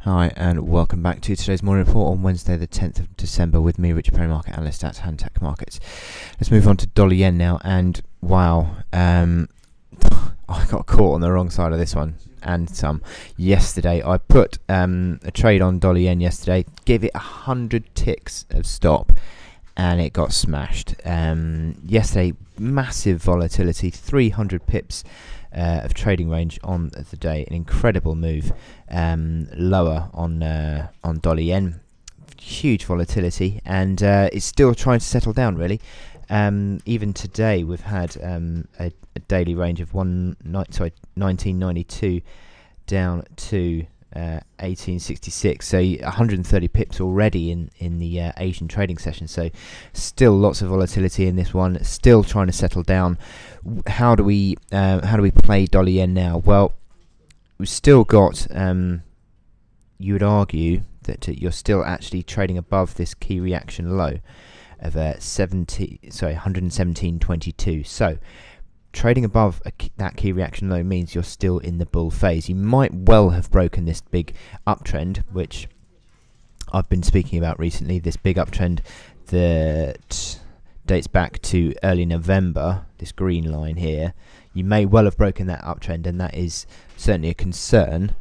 Hi and welcome back to today's morning report on Wednesday the 10th of December with me, Richard Perry, market analyst at Tech Markets. Let's move on to dollar yen now, and wow, I got caught on the wrong side of this one and some yesterday. I put a trade on dollar yen yesterday, gave it 100 ticks of stop and it got smashed. Yesterday, massive volatility, 300 pips of trading range on the day, an incredible move lower on dollar yen, huge volatility, and it's still trying to settle down really. Even today we've had a daily range of 1992 down to 1866, so 130 pips already in the Asian trading session. So still lots of volatility in this one, still trying to settle down. How do we play dollar yen now? Well, we've still got you would argue that you're still actually trading above this key reaction low of 117.22. So trading above that key reaction low means you're still in the bull phase. You might well have broken this big uptrend, which I've been speaking about recently, this big uptrend that dates back to early November, this green line here. You may well have broken that uptrend, and that is certainly a concern,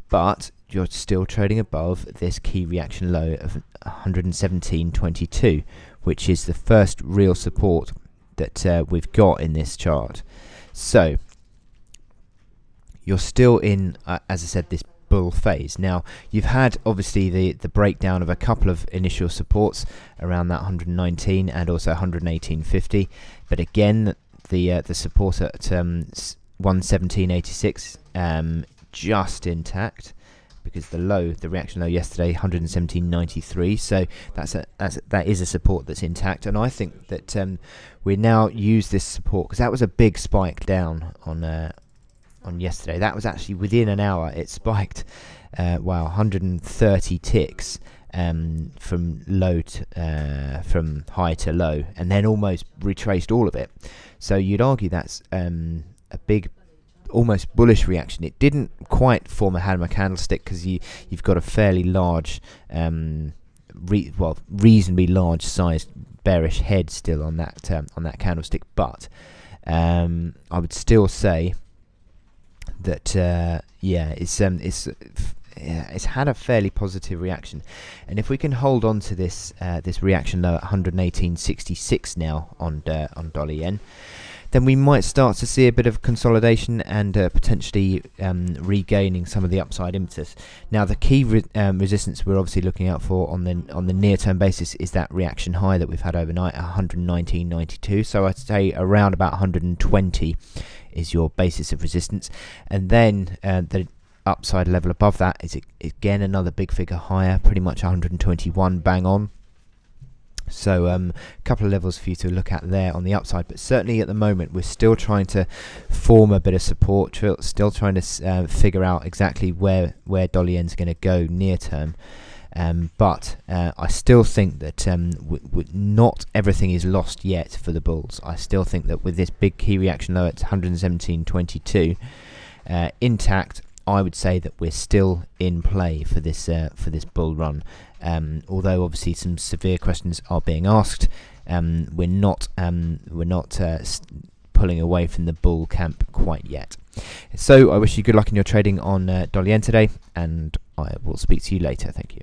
but you're still trading above this key reaction low of 117.22, which is the first real support that we've got in this chart. So you're still in, as I said, this bull phase. Now you've had obviously the breakdown of a couple of initial supports around that 119 and also 118.50, but again the support at 117.86 just intact, because the reaction low yesterday 117.93, so that is a support that's intact. And I think that we now use this support, because that was a big spike down on yesterday. That was actually within an hour it spiked 130 ticks from high to low, and then almost retraced all of it. So you'd argue that's a big, almost bullish reaction. It didn't quite form a hammer candlestick, because you've got a fairly large, reasonably large sized bearish head still on that candlestick. But I would still say that it's had a fairly positive reaction, and if we can hold on to this reaction low at 118.66 now on dollar yen, then we might start to see a bit of consolidation and potentially regaining some of the upside impetus. Now the key resistance we're obviously looking out for on the near-term basis is that reaction high that we've had overnight, 119.92. So I'd say around about 120 is your basis of resistance, and then the upside level above that is again another big figure higher, pretty much 121 bang on. So a couple of levels for you to look at there on the upside, but certainly at the moment we're still trying to form a bit of support, still trying to figure out exactly where dollar yen's going to go near term. But I still think that not everything is lost yet for the bulls. I still think that with this big key reaction low at 117.22 intact, I would say that we're still in play for this bull run. Although obviously some severe questions are being asked, we're not pulling away from the bull camp quite yet. So I wish you good luck in your trading on dollar yen today, and I will speak to you later. Thank you.